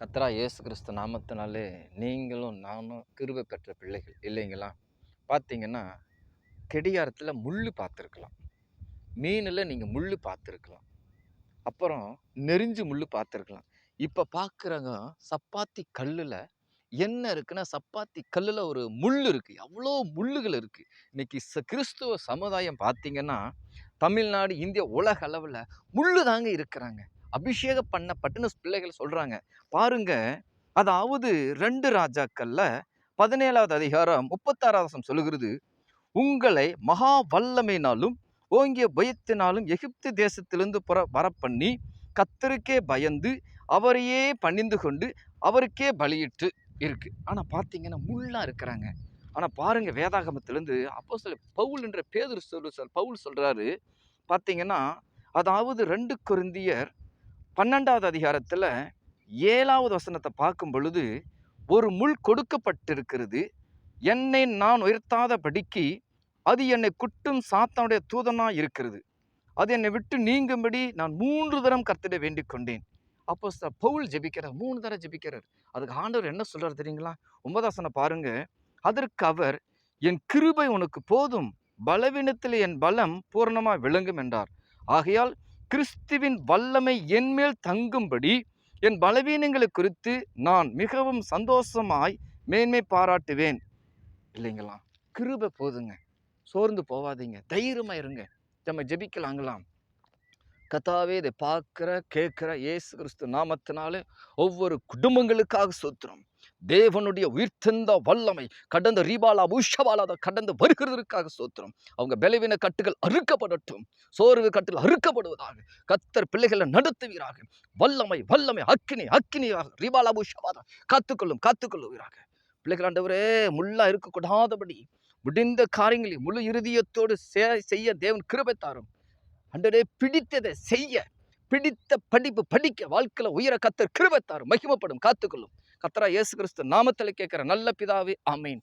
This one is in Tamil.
கர்த்தரா இயேசு கிறிஸ்து நாமத்தினாலே நீங்களும் நானும் கிருபை பெற்ற பிள்ளைகள் இல்லைங்களா? பார்த்தீங்கன்னா, கடிகாரத்தில முள்ளு பார்த்துருக்கலாம். மீனுல நீங்க முள்ளு பார்த்துருக்கலாம். அப்புறம் நெரிஞ்சு முள்ளு பார்த்துருக்கலாம். இப்ப பார்க்குறங்க சப்பாத்தி கல்லுல என்ன இருக்குன்னா, சப்பாத்தி கல்லுல ஒரு முள்ளு இருக்கு. எவ்வளோ முள்ளுகள் இருக்கு. இன்னைக்கு கிறிஸ்துவ சமுதாயம் பார்த்தீங்கன்னா, தமிழ்நாடு, இந்தியா, உலக அளவுல முள்ளு தாங்க இருக்கிறாங்க. அபிஷேகம் பண்ணப்பட்டுன்னு பிள்ளைகள் சொல்றாங்க. பாருங்க, அதாவது 2 ராஜாக்கள்ல 17வது அதிகாரம் 36வது வசனம் சொல்லுகிறது, உங்களை மகா வல்லமையினாலும் ஓங்கிய பயத்தினாலும் எகிப்து தேசத்திலிருந்து வரப்பண்ணி கர்த்தருக்கே பயந்து அவரையே பணிந்து கொண்டு அவருக்கே பலியிட்டு இருக்கு. ஆனா பாத்தீங்கன்னா முள்ளா இருக்கிறாங்க. ஆனா பாருங்க, வேதாகமத்திலிருந்து அப்போஸ்தலர் பவுல் என்ற பவுல் சொல்றாரு. பாத்தீங்கன்னா, அதாவது 2 கொரிந்தியர் 12வது அதிகாரத்துல 7வது வசனத்தை பார்க்கும் பொழுது, ஒரு முள் கொடுக்கப்பட்டிருக்கிறது, என்னை நான் உயர்த்தாதபடிக்கு அது என்னை குட்டும் சாத்தானுடைய தூதனாய் இருக்கிறது. அது என்னை விட்டு நீங்கும்படி நான் 3 தரம் கர்த்தரிடம் வேண்டிக் கொண்டேன். அப்போஸ்தலர் பவுல் ஜெபிக்கிறார். 3 தரம் ஜெபிக்கிறார். அதுக்கு ஆண்டவர் என்ன சொல்றாரு தெரியுங்களா? 9வது வசனம் பாருங்க. அதற்கு அவர், என் கிருபை உனக்கு போதும், பலவீனத்தில் என் பலம் பூரணமாய் விளங்கும் என்றார். ஆகையால் கிறிஸ்துவின் வல்லமை என்மேல் தங்கும்படி என் பலவீனங்களை குறித்து நான் மிகவும் சந்தோஷமாய் மேன்மை பாராட்டுவேன். இல்லைங்களா? கிருபை போதுங்க. சோர்ந்து போவாதீங்க. தைரியமா இருங்க. நம்ம ஜெபிக்கலாங்களாம். கர்த்தாவே, இதை பார்க்கிற கேட்கிற இயேசு கிறிஸ்து நாமத்தினாலே ஒவ்வொரு குடும்பங்களுக்காக ஸ்தோத்திரம். தேவனுடைய உயிர்த்தெழுந்த வல்லமை கடந்த ரீபாலா உஷபாலா கடந்து வருகிறதற்காக ஸ்தோத்திரம். அவங்க பலவீன கட்டுகள் அறுக்கப்படட்டும். சோர்வு கட்டுகள் அறுக்கப்படுவதாக கர்த்தர் பிள்ளைகளை நடத்துவீராக. வல்லமை வல்லமை அக்கினி அக்கினியாக ரீபாலா உஷபாலா காத்துக்கொள்ளுவீராக. பிள்ளைகள் ஆண்டவரே, முள்ளா இருக்கக்கூடாதபடி முடிந்த காரியங்களை முழு இருதயத்தோடு செய்ய தேவன் கிருபை தாரும். ஆண்டவரே, பிடித்ததை செய்ய, பிடித்த படிப்பு படிக்க, வாழ்க்கையில உயர கர்த்தர் கிருபை தாரும். மகிமைப்படும், காத்துக்கொள்ளும். கர்த்தரா இயேசு கிறிஸ்து நாமத்தில் கேட்கிற நல்ல பிதாவே, ஆமென்.